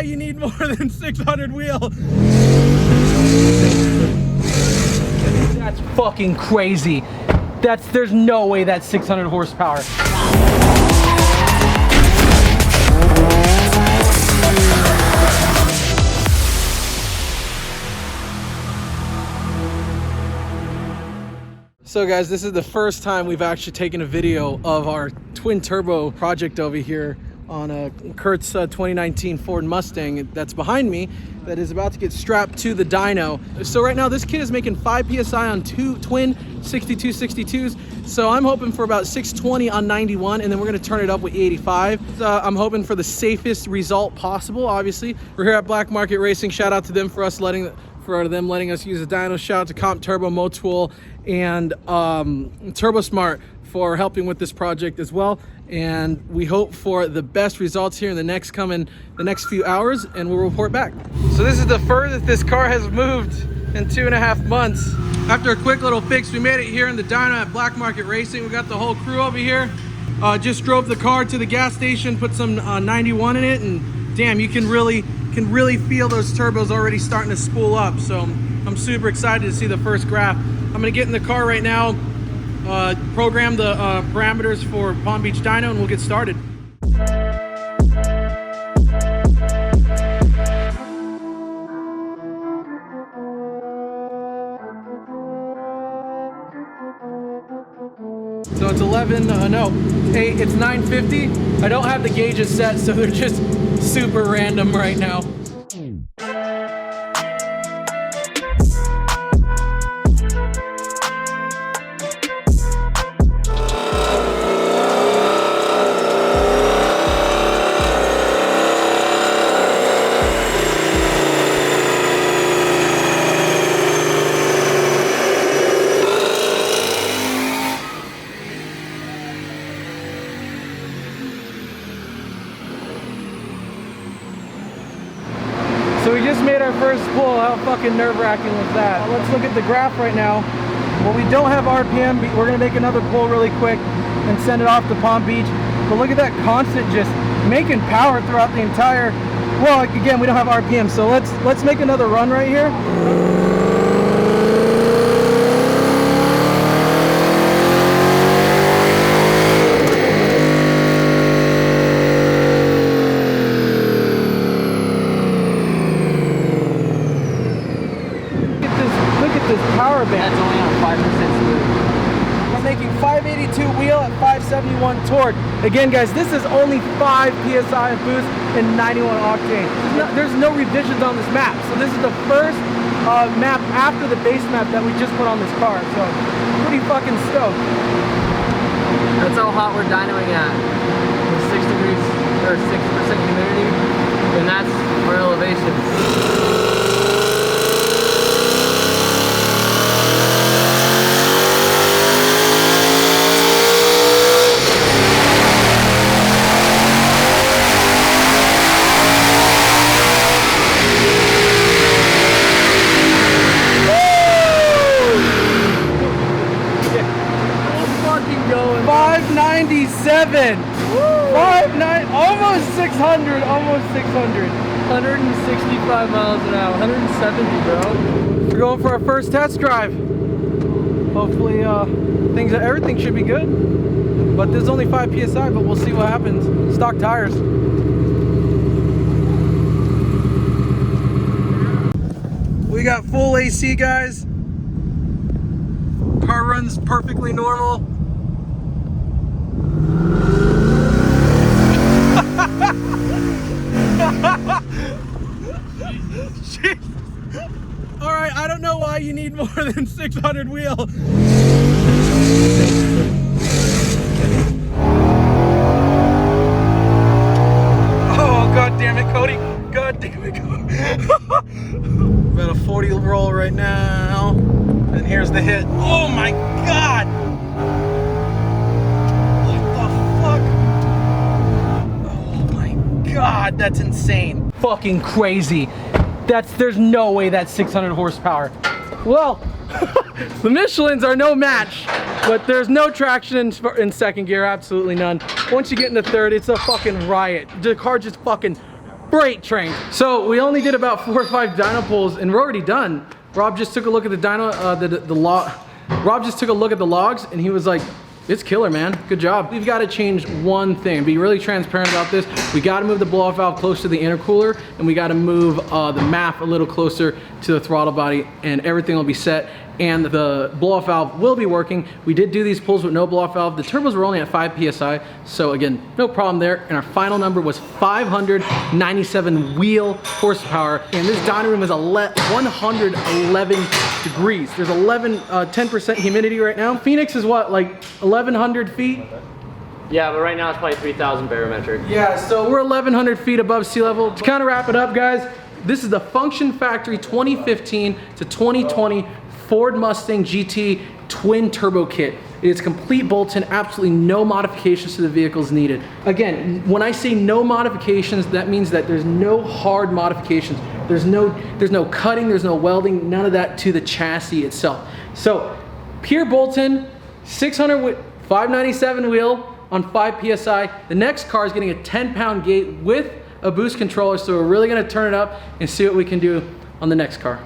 why you need more than 600 wheel. That's fucking crazy. There's no way that's 600 horsepower. So guys, this is the first time we've actually taken a video of our twin turbo project over here on Kurt's 2019 Ford Mustang that's behind me, that is about to get strapped to the dyno. So right now this kid is making 5 PSI on two twin 6262s. So I'm hoping for about 620 on 91, and then we're gonna turn it up with 85. I'm hoping for the safest result possible. Obviously, we're here at Black Market Racing. Shout out to them for letting us use the dyno. Shout out to Comp Turbo, Motool, and Turbo Smart for helping with this project as well. And we hope for the best results here in the next few hours, and we'll report back. So this is the furthest this car has moved in 2.5 months. After a quick little fix, we made it here in the dyno at Black Market Racing. We got the whole crew over here. Just drove the car to the gas station, put some 91 in it, and damn, you can really feel those turbos already starting to spool up. So I'm super excited to see the first graph. I'm gonna get in the car right now, program the parameters for Palm Beach Dyno, and we'll get started. So it's 8, it's 9:50. I don't have the gauges set, so they're just super random right now. So we just made our first pull. How fucking nerve-wracking was that? Let's look at the graph right now. Well, we don't have RPM. We're gonna make another pull really quick and send it off to Palm Beach. But look at that constant just making power throughout the entire, well, again, we don't have RPM, so let's make another run right here. Power band. That's only on 5% smooth. We're making 582 wheel at 571 torque. Again, guys, this is only 5 PSI of boost and 91 octane. There's no revisions on this map. So this is the first map after the base map that we just put on this car. So pretty fucking stoked. That's how hot we're dynoing at. 6 degrees or 6% humidity, and that's our elevation. Going 597. 59, almost 600, almost 600. 165 miles an hour, 170, bro. We're going for our first test drive. Hopefully, everything should be good. But there's only 5 PSI, but we'll see what happens. Stock tires. We got full AC, guys. Car runs perfectly normal. All right, I don't know why you need more than 600 wheel. Oh, God damn it, Cody. God damn it, Cody. About a 40 roll right now. And here's the hit. Oh my God. God, that's insane. Fucking crazy. There's no way that's 600 horsepower. Well, the Michelins are no match, but there's no traction in second gear, absolutely none. Once you get into third, it's a fucking riot. The car just fucking freight train. So we only did about 4 or 5 dyno pulls and we're already done. Rob just took a look at the dyno, Rob just took a look at the logs and he was like, it's killer, man. Good job. We've got to change one thing. Be really transparent about this. We got to move the blow-off valve close to the intercooler, and we got to move the MAF a little closer to the throttle body, and everything will be set. And the blow-off valve will be working. We did do these pulls with no blow-off valve. The turbos were only at 5 PSI, so again, no problem there. And our final number was 597 wheel horsepower. And this dyno room is 111 degrees. There's 10% humidity right now. Phoenix is what, like 1,100 feet? Yeah, but right now it's probably 3,000 barometric. Yeah, so we're 1,100 feet above sea level. To kind of wrap it up, guys, this is the Function Factory 2015 to 2020 Ford Mustang GT twin turbo kit. It is complete bolt-in, absolutely no modifications to the vehicles needed. Again, when I say no modifications, that means that there's no hard modifications. There's no cutting, there's no welding, none of that to the chassis itself. So pure bolt-in, 597 wheel on 5 PSI. The next car is getting a 10-pound gate with a boost controller, so we're really gonna turn it up and see what we can do on the next car.